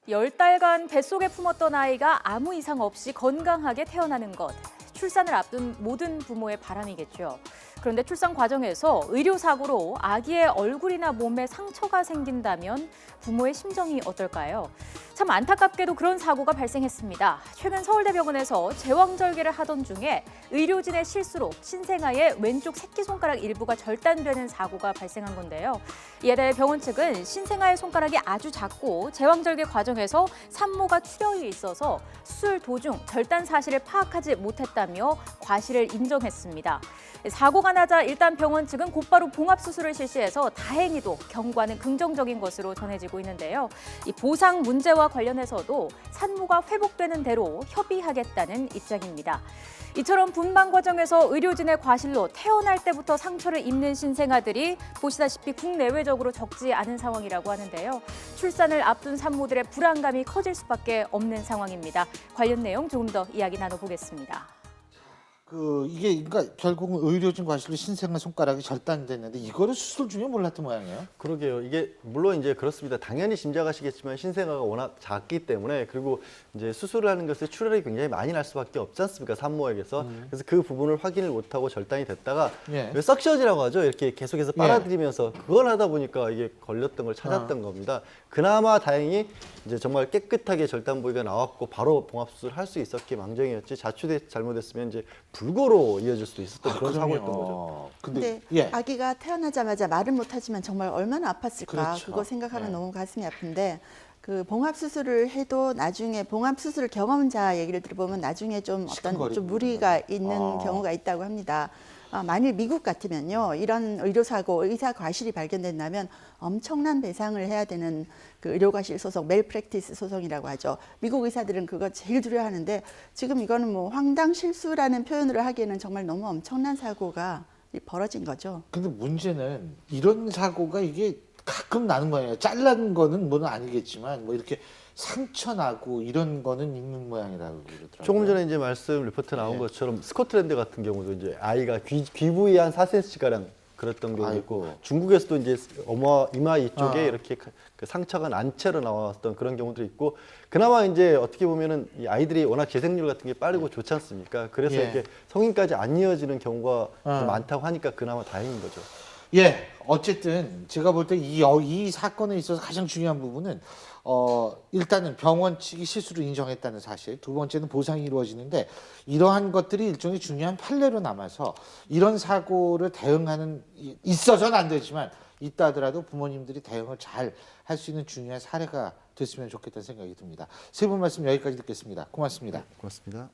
10달간 뱃속에 품었던 아이가 아무 이상 없이 건강하게 태어나는 것. 출산을 앞둔 모든 부모의 바람이겠죠. 그런데 출산 과정에서 의료사고로 아기의 얼굴이나 몸에 상처가 생긴다면 부모의 심정이 어떨까요? 참 안타깝게도 그런 사고가 발생했습니다. 최근 서울대병원에서 제왕절개를 하던 중에 의료진의 실수로 신생아의 왼쪽 새끼손가락 일부가 절단되는 사고가 발생한 건데요. 이에 대해 병원 측은 신생아의 손가락이 아주 작고 제왕절개 과정에서 산모가 출혈이 있어서 수술 도중 절단 사실을 파악하지 못했다며 과실을 인정했습니다. 사고가 나자 일단 병원 측은 곧바로 봉합수술을 실시해서 다행히도 경과는 긍정적인 것으로 전해지고 있는데요. 이 보상 문제와 관련해서도 산모가 회복되는 대로 협의하겠다는 입장입니다. 이처럼 분만 과정에서 의료진의 과실로 태어날 때부터 상처를 입는 신생아들이 보시다시피 국내외적으로 적지 않은 상황이라고 하는데요. 출산을 앞둔 산모들의 불안감이 커질 수밖에 없는 상황입니다. 관련 내용 조금 더 이야기 나눠보겠습니다. 이게 그러니까 결국은 의료진 과실로 신생아 손가락이 절단됐는데 이거를 수술 중에 몰랐던 모양이에요. 그러게요. 이게 물론 이제 그렇습니다. 당연히 짐작하시겠지만 신생아가 워낙 작기 때문에 그리고 이제 수술을 하는 것에 출혈이 굉장히 많이 날 수밖에 없지 않습니까? 산모에게서. 그래서 그 부분을 확인을 못하고 절단이 됐다가 왜 석션이라고 하죠. 이렇게 계속해서 빨아들이면서 그걸 하다 보니까 이게 걸렸던 걸 찾았던 겁니다. 그나마 다행히 이제 정말 깨끗하게 절단 부위가 나왔고 바로 봉합수술을 할 수 있었기에 망정이었지 자칫 잘못했으면 이제 불구로 이어질 수도 있었던 그런 사고였던 거죠. 근데 아기가 태어나자마자 말은 못하지만 정말 얼마나 아팠을까. 그렇죠. 그거 생각하면 너무 가슴이 아픈데 그 봉합수술을 해도 나중에 봉합수술을 경험한 자 얘기를 들어보면 나중에 좀 어떤 좀 무리가 있는 경우가 있다고 합니다. 만일 미국 같으면요, 이런 의료사고, 의사 과실이 발견된다면 엄청난 배상을 해야 되는 그 의료과실 소송, 멜프랙티스 소송이라고 하죠. 미국 의사들은 그거 제일 두려워하는데 지금 이거는 뭐 황당 실수라는 표현으로 하기에는 정말 너무 엄청난 사고가 벌어진 거죠. 근데 문제는 이런 사고가 이게 가끔 나는 거예요. 잘라는 거는 뭐는 아니겠지만 뭐 이렇게 상처 나고 이런 거는 있는 모양이라고 그러더라고요. 조금 전에 이제 말씀 리포트 나온 것처럼 스코틀랜드 같은 경우도 이제 아이가 귀 부위에 한 4cm가량 그랬던 경우도 있고 중국에서도 이제 이마 이쪽에 이렇게 그 상처가 난채로 나왔던 그런 경우도 있고 그나마 이제 어떻게 보면은 이 아이들이 워낙 재생률 같은 게 빠르고 좋지 않습니까? 그래서 이렇게 성인까지 안 이어지는 경우가 많다고 하니까 그나마 다행인 거죠. 어쨌든 제가 볼 때 이 사건에 있어서 가장 중요한 부분은 일단은 병원 측이 실수를 인정했다는 사실, 두 번째는 보상이 이루어지는데 이러한 것들이 일종의 중요한 판례로 남아서 이런 사고를 대응하는 있어서는 안 되지만 있다 하더라도 부모님들이 대응을 잘 할 수 있는 중요한 사례가 됐으면 좋겠다는 생각이 듭니다. 세 분 말씀 여기까지 듣겠습니다. 고맙습니다. 고맙습니다.